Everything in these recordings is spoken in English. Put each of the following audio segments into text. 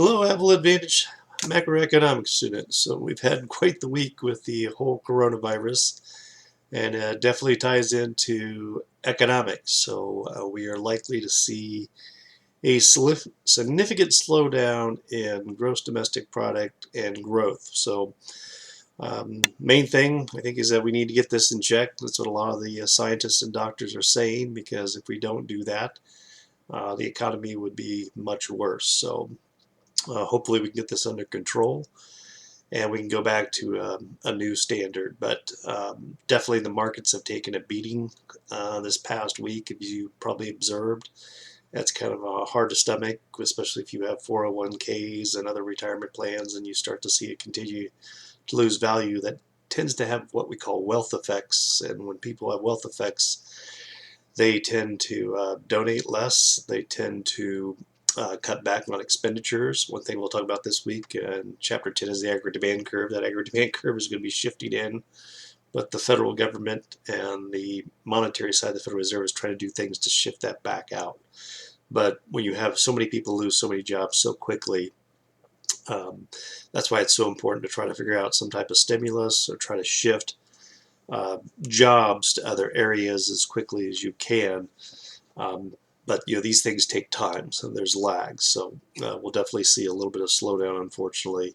Hello, Avila Advantage macroeconomics students. So we've had quite the week with the whole coronavirus, and definitely ties into economics. So we are likely to see a significant slowdown in gross domestic product and growth. So main thing I think is that we need to get this in check. That's what a lot of the scientists and doctors are saying, because if we don't do that, the economy would be much worse. So hopefully we can get this under control and we can go back to a new standard. But definitely the markets have taken a beating this past week, as you probably observed. That's kind of hard to stomach, especially if you have 401ks and other retirement plans and you start to see it continue to lose value. That tends to have what we call wealth effects, and when people have wealth effects, they tend to donate less. They tend to cut back on expenditures. One thing we'll talk about this week in Chapter 10 is the aggregate demand curve. That aggregate demand curve is going to be shifting in, but the federal government and the monetary side of the Federal Reserve is trying to do things to shift that back out. But when you have so many people lose so many jobs so quickly, that's why it's so important to try to figure out some type of stimulus or try to shift jobs to other areas as quickly as you can. But these things take time, so there's lags. So we'll definitely see a little bit of slowdown, unfortunately.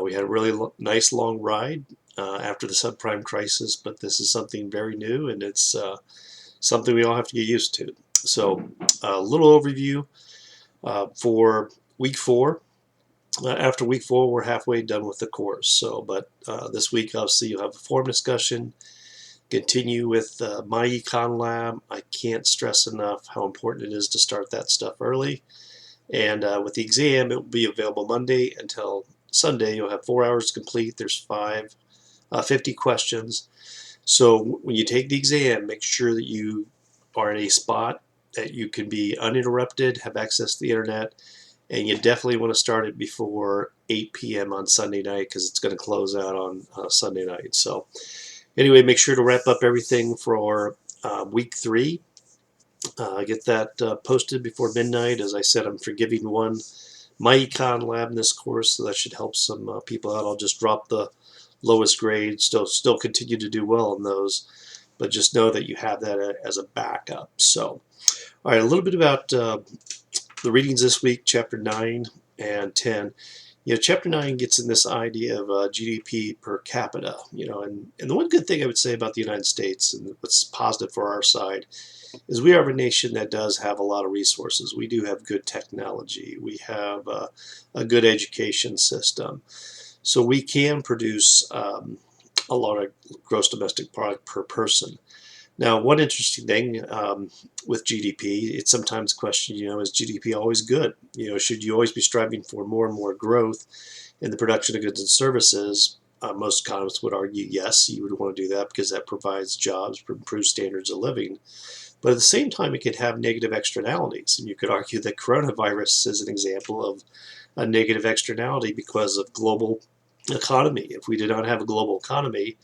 We had a really nice long ride after the subprime crisis, but this is something very new, and it's something we all have to get used to. So a little overview for week 4. After week 4, we're halfway done with the course. So, but this week, obviously, you'll have a forum discussion. Continue with my econ lab. I can't stress enough how important it is to start that stuff early. And with the exam, it will be available Monday until Sunday. You'll have 4 hours to complete. There's 50 questions. So when you take the exam, make sure that you are in a spot that you can be uninterrupted, have access to the internet, and you definitely want to start it before 8 p.m. on Sunday night, because it's going to close out on Sunday night. So anyway, make sure to wrap up everything for week 3. Get that posted before midnight. As I said, I'm forgiving my econ lab in this course, so that should help some people out. I'll just drop the lowest grade, still continue to do well in those, but just know that you have that as a backup. So, all right, a little bit about the readings this week, Chapter 9 and 10. Chapter 9 gets in this idea of GDP per capita, and the one good thing I would say about the United States, and what's positive for our side, is we are a nation that does have a lot of resources. We do have good technology. We have a good education system. So we can produce a lot of gross domestic product per person. Now, one interesting thing with GDP, it's sometimes questioned, is GDP always good? Should you always be striving for more and more growth in the production of goods and services? Most economists would argue, yes, you would want to do that because that provides jobs, improves standards of living. But at the same time, it could have negative externalities. And you could argue that coronavirus is an example of a negative externality because of global economy. If we did not have a global economy,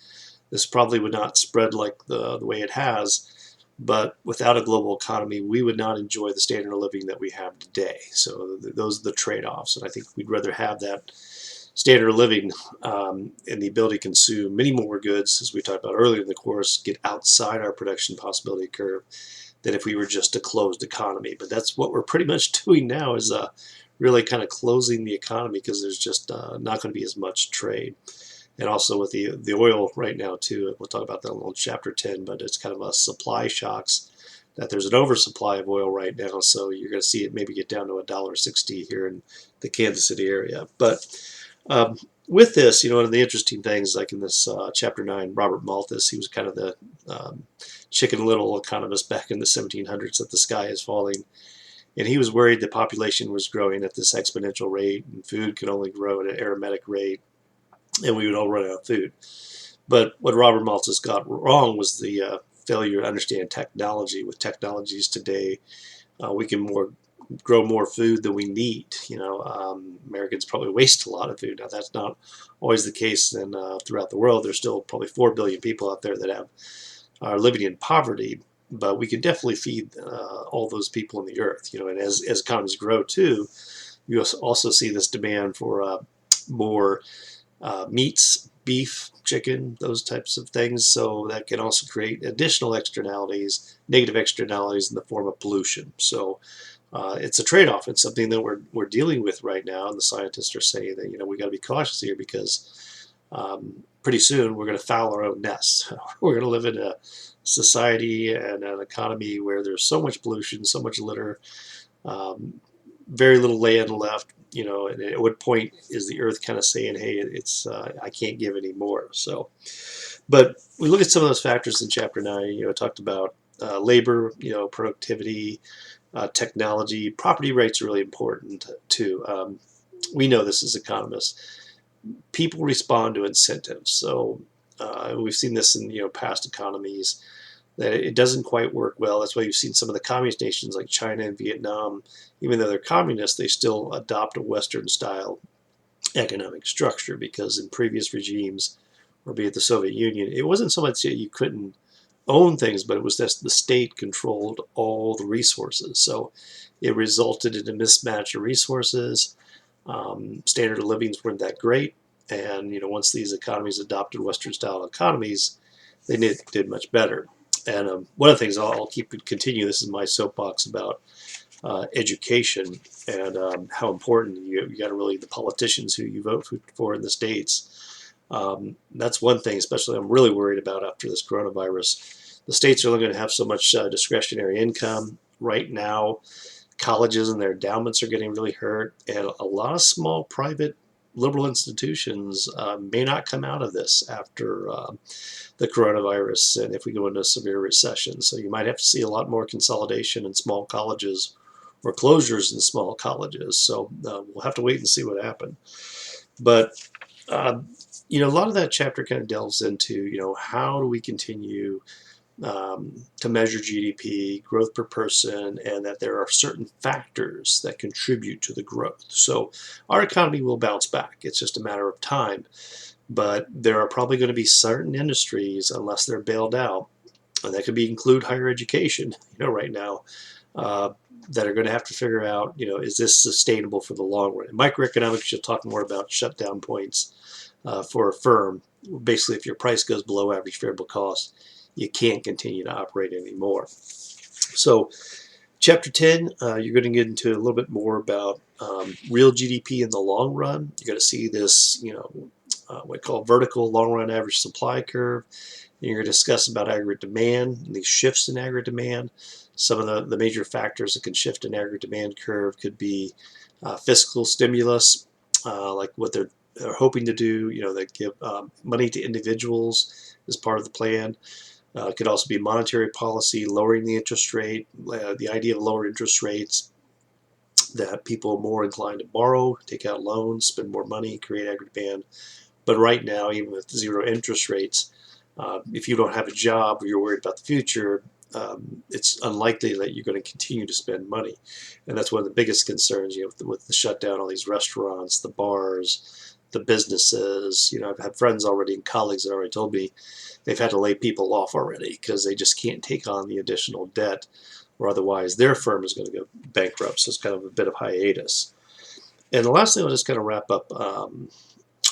this probably would not spread like the way it has. But without a global economy, we would not enjoy the standard of living that we have today. So those are the trade-offs. And I think we'd rather have that standard of living and the ability to consume many more goods, as we talked about earlier in the course, get outside our production possibility curve, than if we were just a closed economy. But that's what we're pretty much doing now, is really kind of closing the economy, because there's just not going to be as much trade. And also with the oil right now too, we'll talk about that in Chapter 10, but it's kind of a supply shocks, that there's an oversupply of oil right now, so you're going to see it maybe get down to $1.60 here in the Kansas City area. But with this, one of the interesting things, like in this Chapter 9, Robert Malthus, he was kind of the Chicken Little economist back in the 1700s, that the sky is falling. And he was worried the population was growing at this exponential rate, and food could only grow at an arithmetic rate, and we would all run out of food. But what Robert Malthus got wrong was the failure to understand technology. With technologies today, we can grow more food than we need. Americans probably waste a lot of food. Now, that's not always the case throughout the world. There's still probably 4 billion people out there that are living in poverty, but we can definitely feed all those people on the earth. And as economies grow too, You also see this demand for more meats, beef, chicken, those types of things. So that can also create additional externalities, negative externalities in the form of pollution. So it's a trade-off. It's something that we're dealing with right now, and the scientists are saying that we got to be cautious here because pretty soon we're going to foul our own nest. We're going to live in a society and an economy where there's so much pollution, so much litter, um, very little land left. And at what point is the earth kind of saying, "Hey, it's I can't give any more"? So, but we look at some of those factors in Chapter 9. It talked about labor, productivity, technology. Property rights are really important too. We know this as economists. People respond to incentives. So we've seen this in past economies that it doesn't quite work well. That's why you've seen some of the communist nations like China and Vietnam, even though they're communist, they still adopt a Western style economic structure, because in previous regimes, or be it the Soviet Union, it wasn't so much that you couldn't own things, but it was that the state controlled all the resources. So it resulted in a mismatch of resources. Standard of livings weren't that great, and once these economies adopted Western style economies, they did much better. And one of the things I'll continue. This is my soapbox about education, and how important you got to really, the politicians who you vote for in the states. That's one thing, especially I'm really worried about after this coronavirus. The states are only going to have so much discretionary income right now. Colleges and their endowments are getting really hurt, and a lot of small private liberal institutions may not come out of this after the coronavirus, and if we go into a severe recession. So you might have to see a lot more consolidation in small colleges, or closures in small colleges. So we'll have to wait and see what happens. But a lot of that chapter kind of delves into how do we continue to measure GDP, growth per person, and that there are certain factors that contribute to the growth. So our economy will bounce back. It's just a matter of time. But there are probably going to be certain industries, unless they're bailed out, and that could include higher education, right now, uh, that are going to have to figure out, is this sustainable for the long run? In microeconomics, you'll talk more about shutdown points for a firm. Basically, if your price goes below average variable cost, you can't continue to operate anymore. So Chapter 10, you're going to get into a little bit more about real GDP in the long run. You're going to see this, what we call vertical long run average supply curve. And you're going to discuss about aggregate demand and these shifts in aggregate demand. Some of the major factors that can shift an aggregate demand curve could be fiscal stimulus, like what they're hoping to do. They give money to individuals as part of the plan. It could also be monetary policy, lowering the interest rate. The idea of lower interest rates, that people are more inclined to borrow, take out loans, spend more money, create aggregate demand. But right now, even with zero interest rates, if you don't have a job or you're worried about the future, it's unlikely that you're going to continue to spend money. And that's one of the biggest concerns, with the shutdown, all these restaurants, the bars, the businesses. I've had friends already and colleagues that already told me they've had to lay people off already because they just can't take on the additional debt, or otherwise their firm is going to go bankrupt. So it's kind of a bit of hiatus. And the last thing I'll just kind of wrap up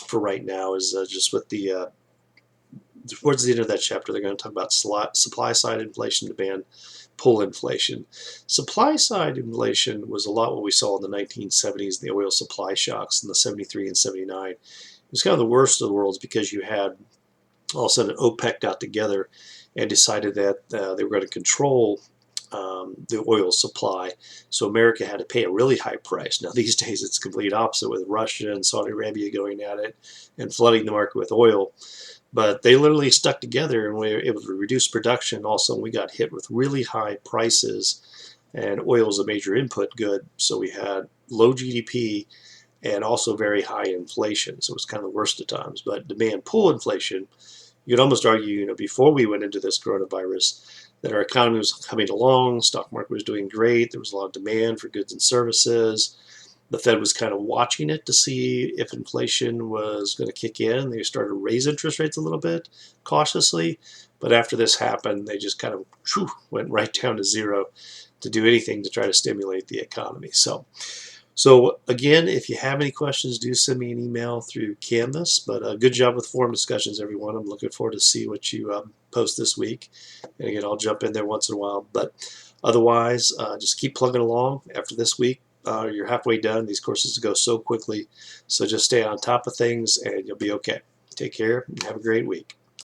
for right now is just with the towards the end of that chapter, they're going to talk about supply side inflation, demand pull inflation. Supply side inflation was a lot what we saw in the 1970s, the oil supply shocks in the 73 and 79. It was kind of the worst of the worlds, because you had all of a sudden OPEC got together and decided that they were going to control the oil supply. So America had to pay a really high price. Now these days it's complete opposite, with Russia and Saudi Arabia going at it and flooding the market with oil. But they literally stuck together and we were able to reduce production. Also, we got hit with really high prices, and oil is a major input good. So we had low GDP and also very high inflation. So it was kind of the worst of times. But demand pull inflation, you'd almost argue, before we went into this coronavirus, that our economy was coming along, stock market was doing great, there was a lot of demand for goods and services. The Fed was kind of watching it to see if inflation was going to kick in. They started to raise interest rates a little bit cautiously, but after this happened, they just kind of went right down to zero to do anything to try to stimulate the economy. So So again, if you have any questions, do send me an email through Canvas. But good job with forum discussions, everyone. I'm looking forward to see what you post this week. And again, I'll jump in there once in a while. But otherwise, just keep plugging along. After this week, you're halfway done. These courses go so quickly. So just stay on top of things and you'll be okay. Take care and have a great week.